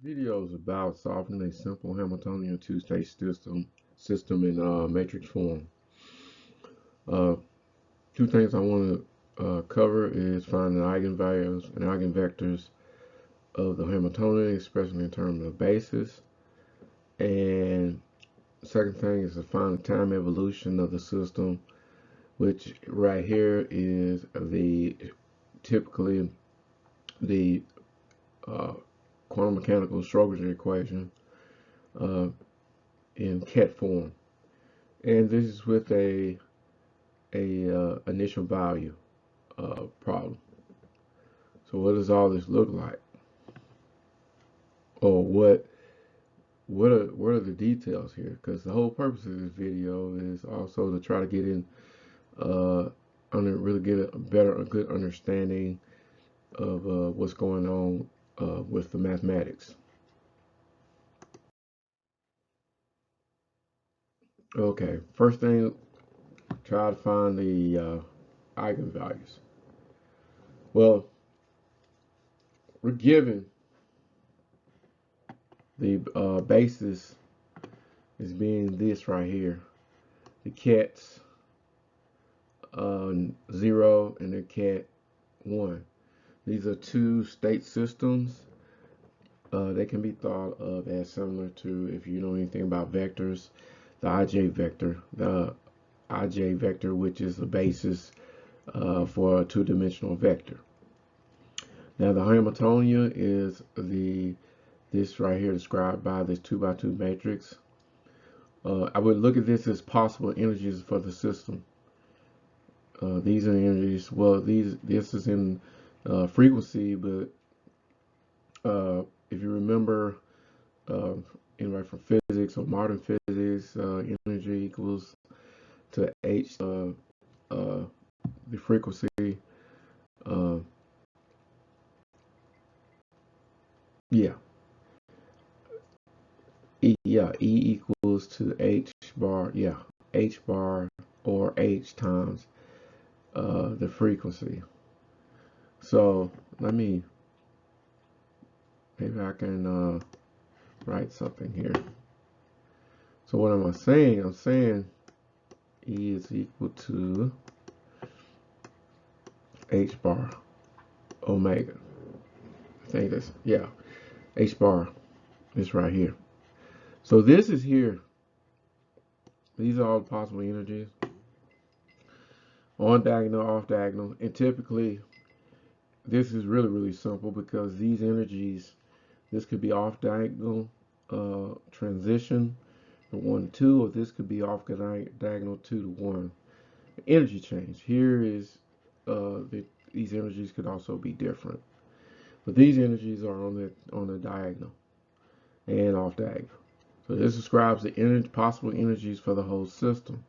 Video is about solving a simple Hamiltonian two-state system in matrix form. Uh, Two things I want to cover is finding eigenvalues and eigenvectors of the Hamiltonian, especially in terms of basis. And the second thing is to find the time evolution of the system, which right here is typically the quantum mechanical Schrödinger equation in ket form. And this is with a initial value problem. So what does all this look like? Or what are the details here? Because the whole purpose of this video is also to try to get in really get a good understanding of what's going on with the mathematics. Okay, first thing, try to find the eigenvalues. Well, we're given the basis is being this right here, the ket's 0 and the ket 1. These are two state systems. They can be thought of as similar to, if you know anything about vectors, the ij vector, which is the basis for a two-dimensional vector. Now the Hamiltonian is this right here described by this 2x2 matrix. I would look at this as possible energies for the system. These are the energies. Well, this is in frequency, but if you remember, anyway, from physics or modern physics, energy equals to h the frequency. Yeah, E equals to h bar. Yeah, h bar or h times the frequency. So maybe I can write something here. So what am I saying? I'm saying E is equal to h bar omega. I think that's, yeah, h bar is right here. So this is here. These are all the possible energies. On diagonal, off diagonal. And typically, this is really simple because these energies, this could be off diagonal transition from 1 to 2, or this could be off diagonal 2 to 1. Energy change. Here is these energies could also be different. But these energies are on the diagonal and off diagonal. So this describes the possible energies for the whole system.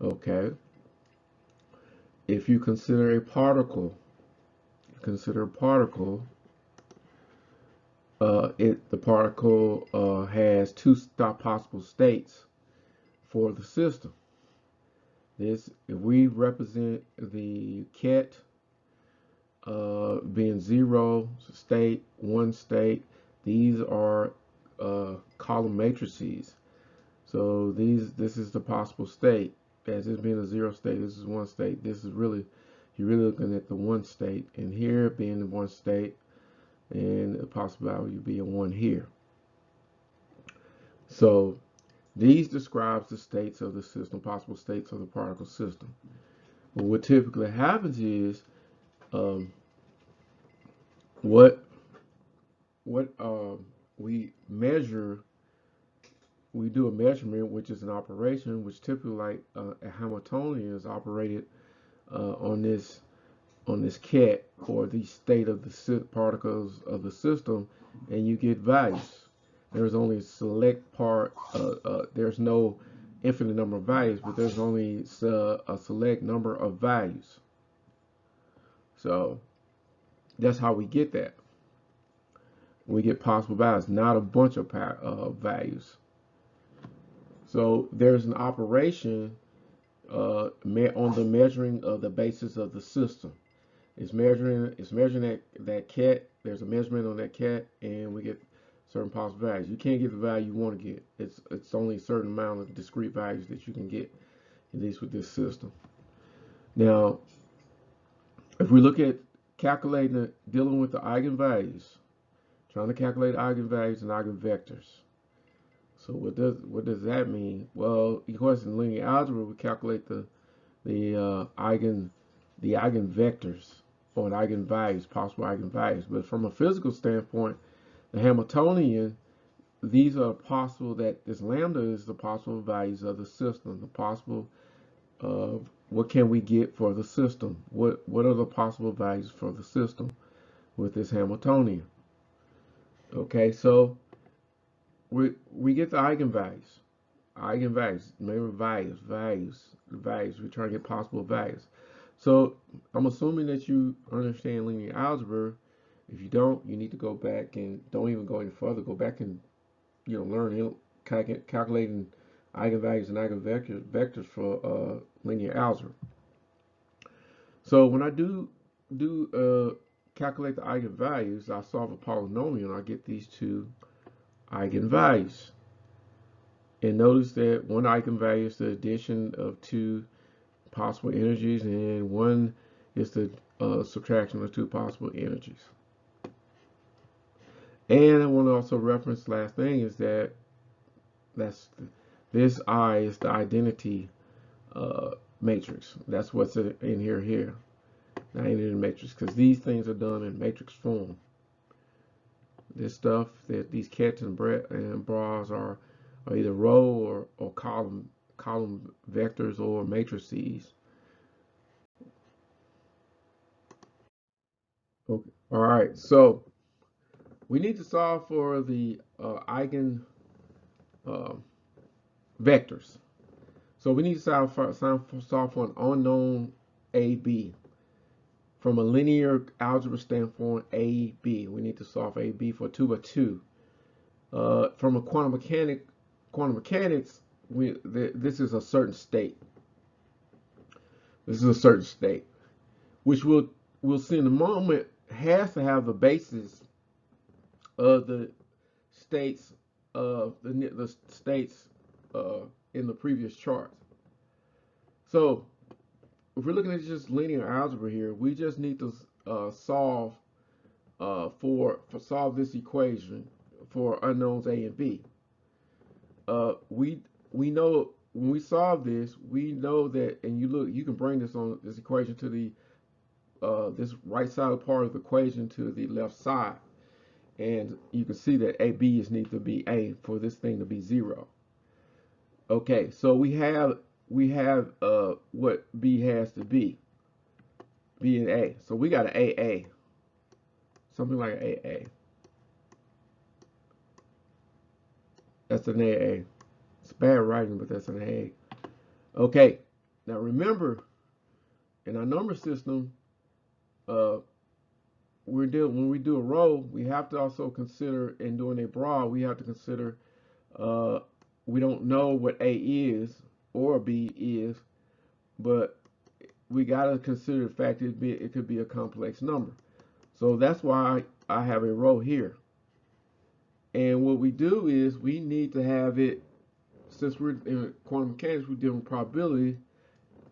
Okay. If you consider a particle, the particle has two possible states for the system. If we represent the ket being 0 state, 1 state, these are column matrices. So this is the possible state. As this being a 0 state, this is 1 state. This is you're really looking at the 1 state, and here being the 1 state, and the possible value being 1 here. So these describes the states of the system, possible states of the particle system. But what typically happens is we measure. We do a measurement, which is an operation, which typically, like a Hamiltonian, is operated on this ket, or the state of the particles of the system, and you get values. There's only a select part. There's no infinite number of values, but there's only a select number of values. So that's how we get that. We get possible values, not a bunch of values. So there's an operation on the measuring of the basis of the system. It's measuring that cat. There's a measurement on that cat, and we get certain possible values. You can't get the value you want to get. It's only a certain amount of discrete values that you can get, at least with this system. Now, if we look at dealing with the eigenvalues, trying to calculate eigenvalues and eigenvectors. So what does that mean? Well, of course, in linear algebra, we calculate the eigenvectors or eigenvalues, possible eigenvalues. But from a physical standpoint, the Hamiltonian, these are possible, that this lambda is the possible values of the system, the possible what can we get for the system? What are the possible values for the system with this Hamiltonian? Okay, so we get the eigenvalues. Eigenvalues, remember values. We're trying to get possible values. So I'm assuming that you understand linear algebra. If you don't, you need to go back and don't even go any further. Go back and learn calculating eigenvalues and eigenvectors for linear algebra. So when I do calculate the eigenvalues, I solve a polynomial and I get these two eigenvalues. And notice that one eigenvalue is the addition of two possible energies, and one is the subtraction of two possible energies. And I want to also reference, last thing is that this I is the identity matrix. That's what's in here. Not in the matrix, because these things are done in matrix form. This stuff, that these cats and bras are either row or column vectors or matrices. Okay. All right. So we need to solve for the eigen vectors. So we need to solve for an unknown AB. From a linear algebra standpoint, AB. We need to solve AB for 2 by 2. From a quantum mechanics, this is a certain state. This is a certain state, which we'll see in a moment, has to have the basis of the states of the states in the previous chart. So if we're looking at just linear algebra here, we just need to solve solve this equation for unknowns A and B. We know when we solve this, we know that, and you can bring this equation to the this right side part of the equation to the left side, and you can see that AB needs to be A for this thing to be 0. Okay, so we have what B has to be. B and A. So we got an AA. Something like an AA. That's an AA. It's bad writing, but that's an AA. Okay. Now remember, in our number system, when we do a row, we have to also consider, in doing a bra, we have to consider we don't know what A is or B is, but we got to consider the fact that it could be a complex number. So that's why I have a row here. And what we do is we need to have it, since we're in quantum mechanics, we're dealing with probability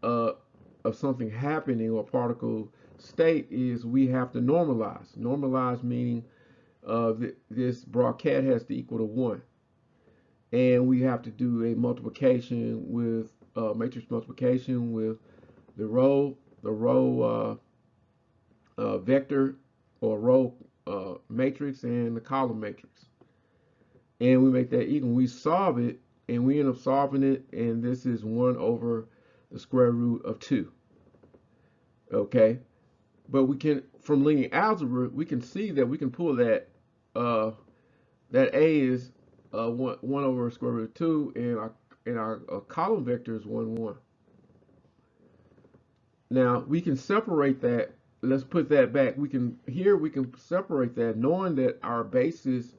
of something happening or particle state, is we have to normalize. Normalize meaning this broad-cat has to equal to 1. And we have to do a multiplication with matrix multiplication with the row vector or row matrix and the column matrix. And we make that equal. We solve it, and we end up solving it, and this is 1 over the square root of 2. Okay, but we can, from linear algebra, we can see that we can pull that that A is 1 over square root of 2, and our column vector is 1, 1. Now we can separate that. Let's put that back. We can separate that, knowing that our basis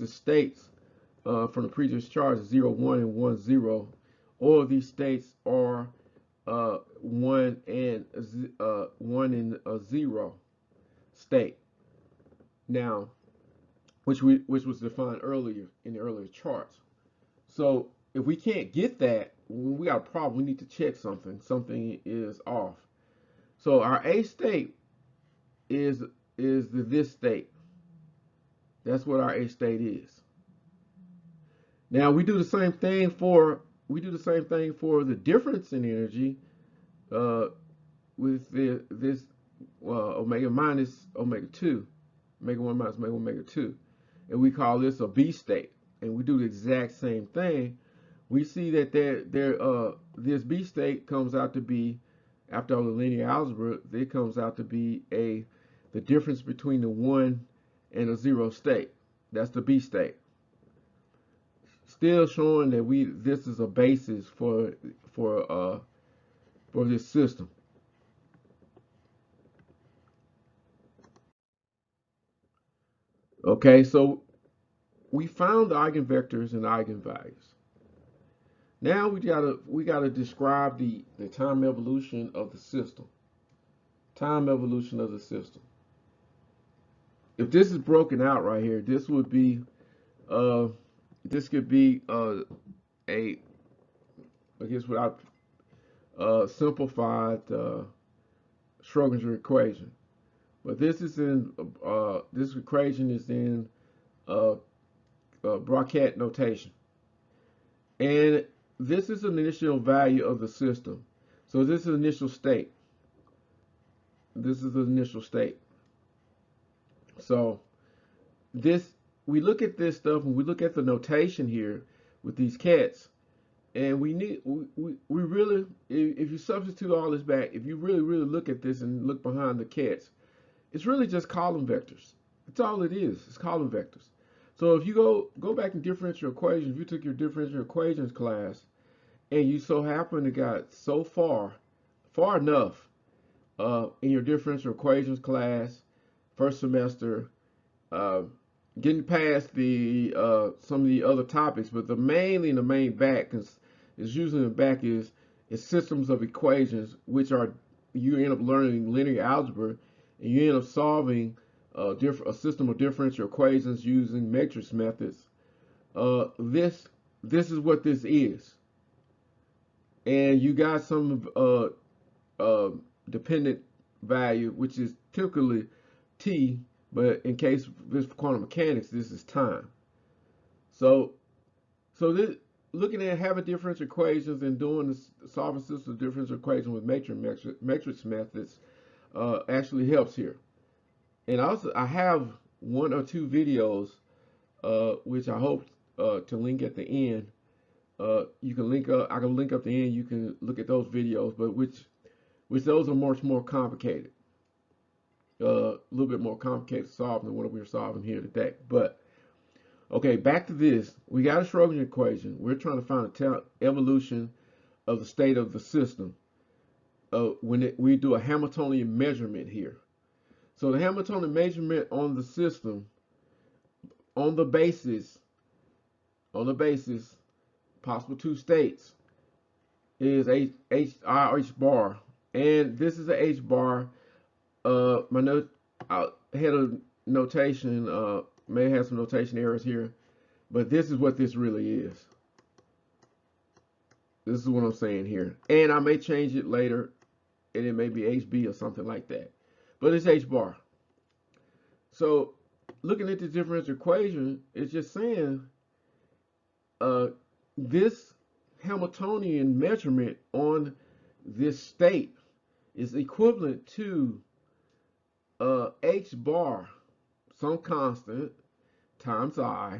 states from the previous chart is 0, 1 and 1, 0. All of these states are 1 and 1 and a 0 state. Now, which was defined earlier in the earlier charts. So if we can't get that, when we got a problem, we need to check something. Something is off. So our A state is this state. That's what our A state is. Now we do the same thing for the difference in energy with this omega minus omega 2, omega 1 minus omega 2, and we call this a B state. And we do the exact same thing. We see that this B state comes out to be, after all the linear algebra, it comes out to be the difference between the 1 and a 0 state. That's the B state. Still showing that this is a basis for this system. Okay, so we found the eigenvectors and eigenvalues. Now we gotta describe the time evolution of the system. Time evolution of the system. If this is broken out right here, this would be this could be I guess without simplified Schrodinger equation. But this is in this equation is in bracket notation, and this is an initial value of the system. So this is initial state. This is the initial state. So we look at this stuff and we look at the notation here with these cats, and we really, if you substitute all this back, if you really look at this and look behind the cats, it's really just column vectors. That's all it is. It's column vectors. So if you go back in differential equations, if you took your differential equations class and you so happen to got so far enough in your differential equations class, first semester, getting past the some of the other topics, but the main back is usually the back is systems of equations, which are, you end up learning linear algebra, and you end up solving a system of differential equations using matrix methods. This is what this is, and you got some dependent value, which is typically t, but in case of this quantum mechanics, this is time. So this, looking at having differential equations and doing this, solving systems of differential equations with matrix methods actually helps here. And also, I have 1 or 2 videos which I hope to link at the end. You can link up. I can link up the end. You can look at those videos, but which those are much more complicated. A little bit more complicated to solve than what we're solving here today. But okay, back to this. We got a Schrodinger equation. We're trying to find the evolution of the state of the system when we do a Hamiltonian measurement here. So the Hamiltonian measurement on the system, on the basis possible 2 states, is H bar, and this is a H bar. My note, I had a notation, may have some notation errors here, but this is what this really is. This is what I'm saying here, and I may change it later, and it may be HB or something like that, but it's H bar. So looking at the differential equation, it's just saying this Hamiltonian measurement on this state is equivalent to H bar, some constant, times I,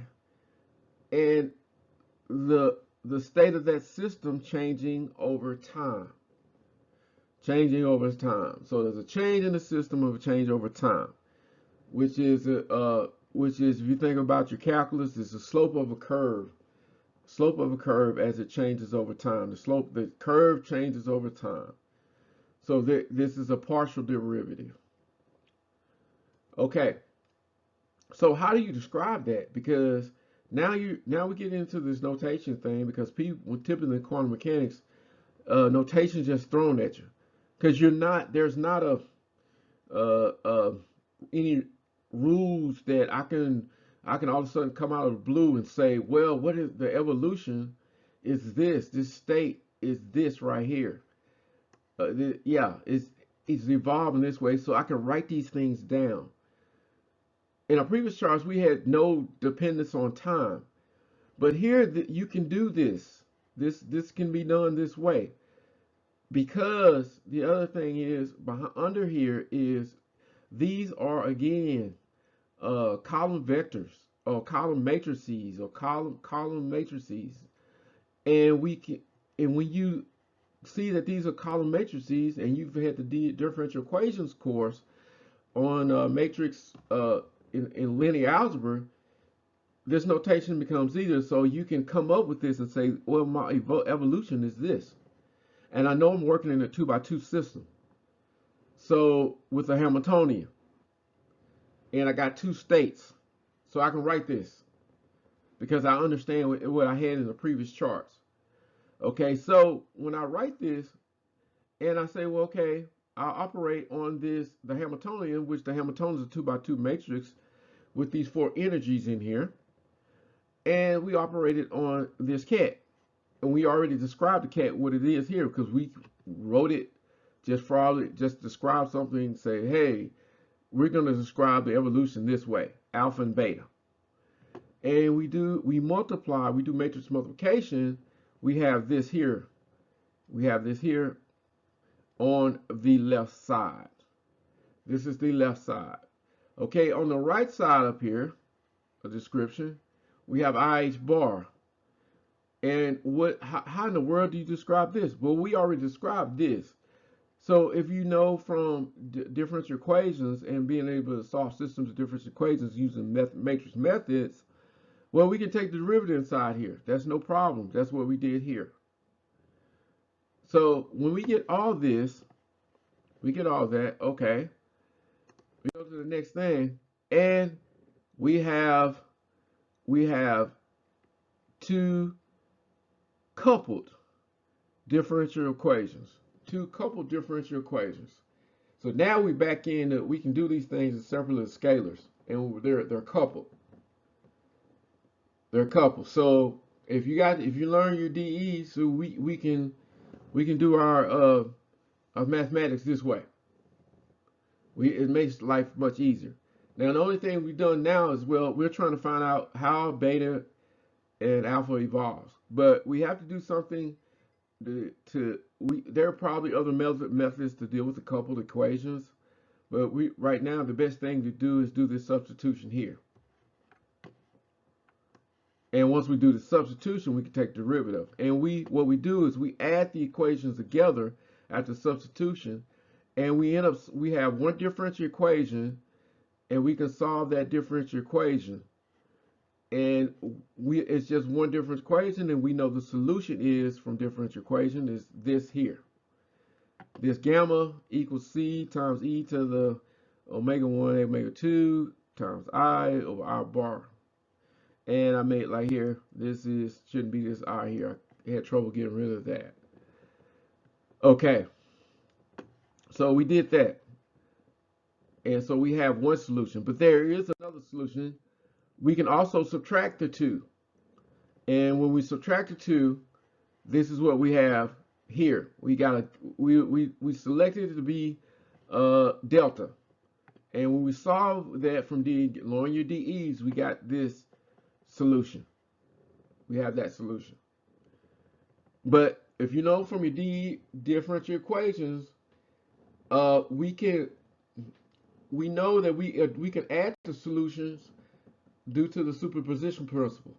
and the state of that system changing over time. Changing over time. So there's a change in the system of a change over time, which is if you think about your calculus, it's the slope of a curve. Slope of a curve as it changes over time. The curve changes over time. So this is a partial derivative. Okay. So how do you describe that? Because now we get into this notation thing, because people typically in quantum mechanics, notation just thrown at you, because there's not a any rules that I can all of a sudden come out of the blue and say, well, what is the evolution? Is this state is this right here? Yeah, it's evolving this way, so I can write these things down. In our previous charts, we had no dependence on time, but here you can do this. This can be done this way, because the other thing is under here is these are again column vectors or column matrices or column matrices, and we can and when you see that these are column matrices and you've had the differential equations course on matrix in linear algebra, this notation becomes easier, so you can come up with this and say, well, my evolution is this, and I know I'm working in a 2x2 system, so with a Hamiltonian, and I got two states, so I can write this because I understand what I had in the previous charts. Okay, so when I write this and I say, well, okay, I'll operate on the Hamiltonian, which the Hamiltonian is a 2x2 matrix with these four energies in here, and we operated on this cat, and we already described the cat what it is here because we wrote it just describe something, say, hey, we're going to describe the evolution this way, alpha and beta. And we do matrix multiplication. We have this here. We have this here on the left side. This is the left side. Okay, on the right side up here, a description, we have IH bar. And how in the world do you describe this? Well, we already described this. So if you know from differential equations and being able to solve systems of differential equations using matrix methods, well, we can take the derivative inside here. That's no problem. That's what we did here. So when we get all this, we get all that, okay. We go to the next thing, and we have two coupled differential equations. Two coupled differential equations. So now we back in that we can do these things as separately as scalars, and they're coupled. They're coupled. So if you learn your DE, so we can do our mathematics this way. It makes life much easier. Now the only thing we've done now is, well, we're trying to find out how beta and alpha evolves, but we have to do something there are probably other methods to deal with the coupled equations, but right now the best thing to do is do this substitution here. And once we do the substitution, we can take derivative. And what we do is we add the equations together after substitution, and we have one differential equation, and we can solve that differential equation. And it's just one differential equation, and we know the solution is from differential equation is this here. This gamma equals C times e to the omega 1 omega 2 times I over R bar. And I made like here, shouldn't be this I here. I had trouble getting rid of that. Okay. So we did that. And so we have one solution, but there is another solution. We can also subtract the two. And when we subtract the two, this is what we have here. We selected it to be delta. And when we solve that from lowering your DEs, we got this solution. We have that solution. But if you know from your DE differential equations, we know that we can add the solutions due to the superposition principle.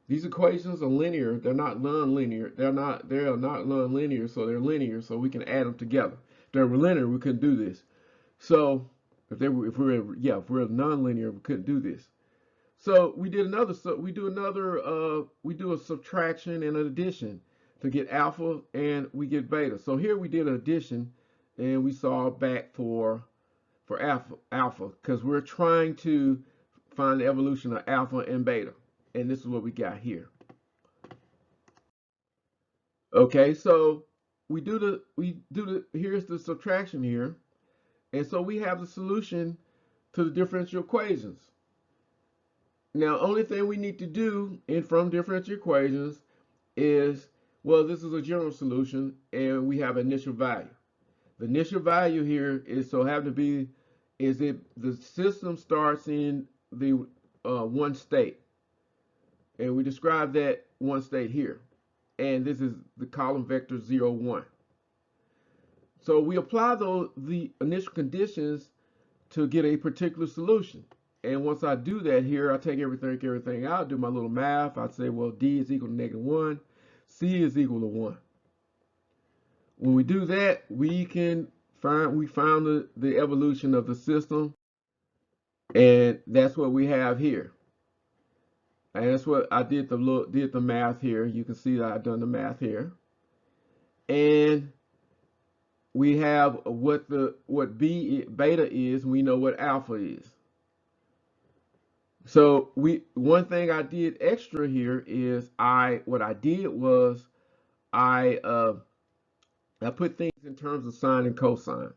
These equations are linear. They're not non-linear. They are not non-linear, so they're linear. So we can add them together. If they were linear, we couldn't do this. So if we're non-linear, we couldn't do this. So we do a subtraction and an addition to get alpha, and we get beta. So here we did an addition, and we solved back for alpha because we're trying to find the evolution of alpha and beta, and this is what we got here. Okay, so here's the subtraction here, and so we have the solution to the differential equations. Now, only thing we need to do from differential equations is, well, this is a general solution, and we have initial value. The initial value here is so have to be is it the system starts in the one state, and we describe that one state here, and this is the column vector 0, 1. So we apply the initial conditions to get a particular solution. And once I do that here, I take everything out, do my little math. I say, well, D is equal to -1, C is equal to 1. When we do that, we found the evolution of the system, and that's what we have here. And that's what I did the math here. You can see that I've done the math here. And we have what beta is, and we know what alpha is. So one thing I did extra here is I put things in terms of sine and cosine.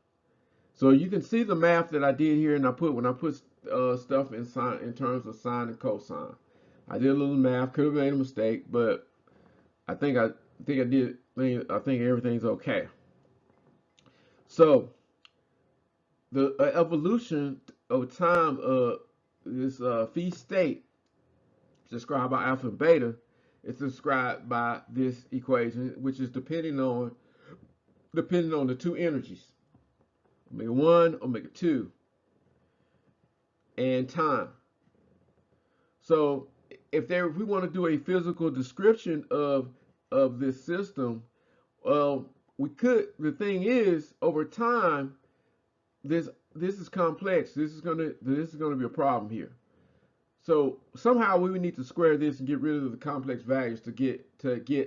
So you can see the math that I did here, and when I put stuff in terms of sine and cosine. I did a little math, could have made a mistake, but I think everything's okay. So the evolution over time of this phi state described by alpha and beta is described by this equation, which is depending on the two energies, omega 1, omega 2, and time. So if we want to do a physical description of this system, well, we could. The thing is, over time, this is complex. This is gonna be a problem here. So somehow we would need to square this and get rid of the complex values to get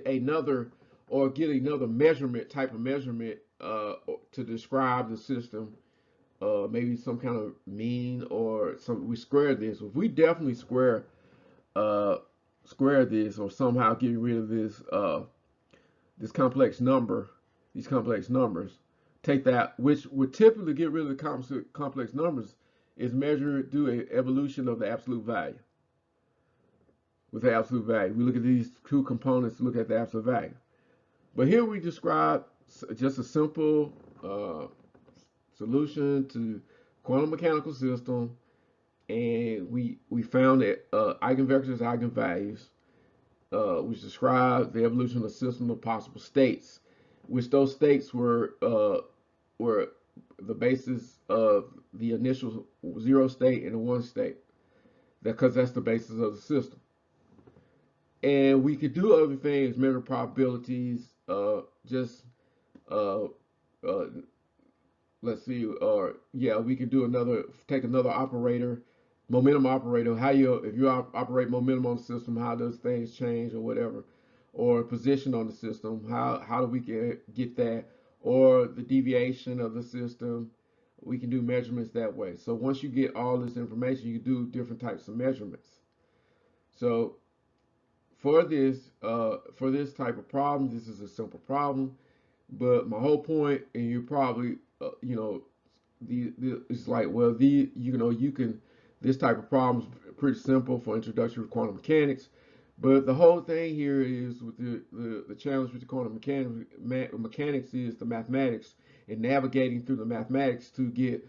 another type of measurement to describe the system. Maybe some kind of mean or we square this. If we definitely square this or somehow get rid of this these complex numbers, take that, which would typically get rid of the complex numbers, is measured through an evolution of the absolute value. With the absolute value, we look at these two components to look at the absolute value. But here we describe just a simple solution to quantum mechanical system, and we found that eigenvectors, eigenvalues, which describe the evolution of a system of possible states, which those states were the basis of the initial 0 state and the 1 state, because that's the basis of the system. And we could do other things, measure probabilities, let's see, we could do take another operator, momentum operator. If you operate momentum on the system, how does things change or whatever, or position on the system, how do we get that, or the deviation of the system. We can do measurements that way. So once you get all this information, you can do different types of measurements. So for this type of problem, this is a simple problem. But my whole point, and you probably it's like, well, this type of problem is pretty simple for introduction to quantum mechanics. But the whole thing here is with the challenge with the quantum mechanics is the mathematics and navigating through the mathematics to get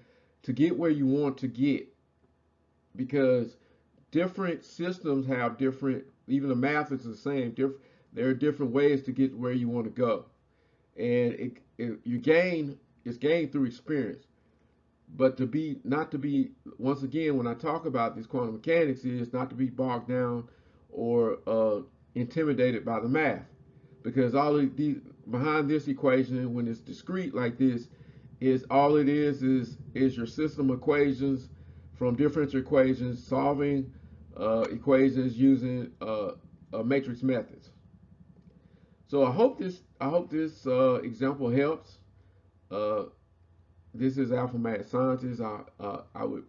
where you want to get, because different systems have different. Even the math is the same. There are different ways to get where you want to go, and it's gained through experience. But not to be once again, when I talk about this quantum mechanics, is not to be bogged down or intimidated by the math, because all of these behind this equation, when it's discrete like this, is all it is your system equations from differential equations, solving equations using matrix methods. So I hope this example helps. This is Alpha Mad Scientist. I would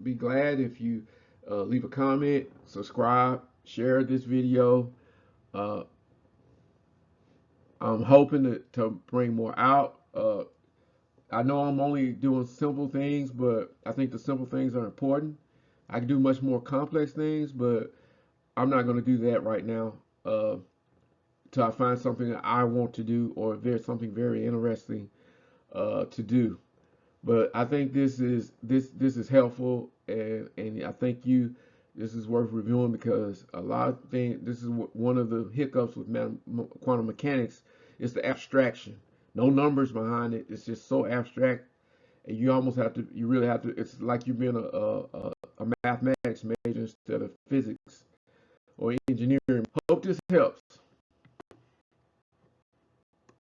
be glad if you leave a comment, subscribe, share this video. I'm hoping to bring more out. I know I'm only doing simple things, but I think the simple things are important. I can do much more complex things, but I'm not going to do that right now till I find something that I want to do, or if there's something very interesting to do. But I think this is helpful, and I think this is worth reviewing because a lot of things. This is one of the hiccups with quantum mechanics is the abstraction. No numbers behind it. It's just so abstract, and you almost have to. You really have to. It's like you've been a mathematics major instead of physics or engineering. Hope this helps.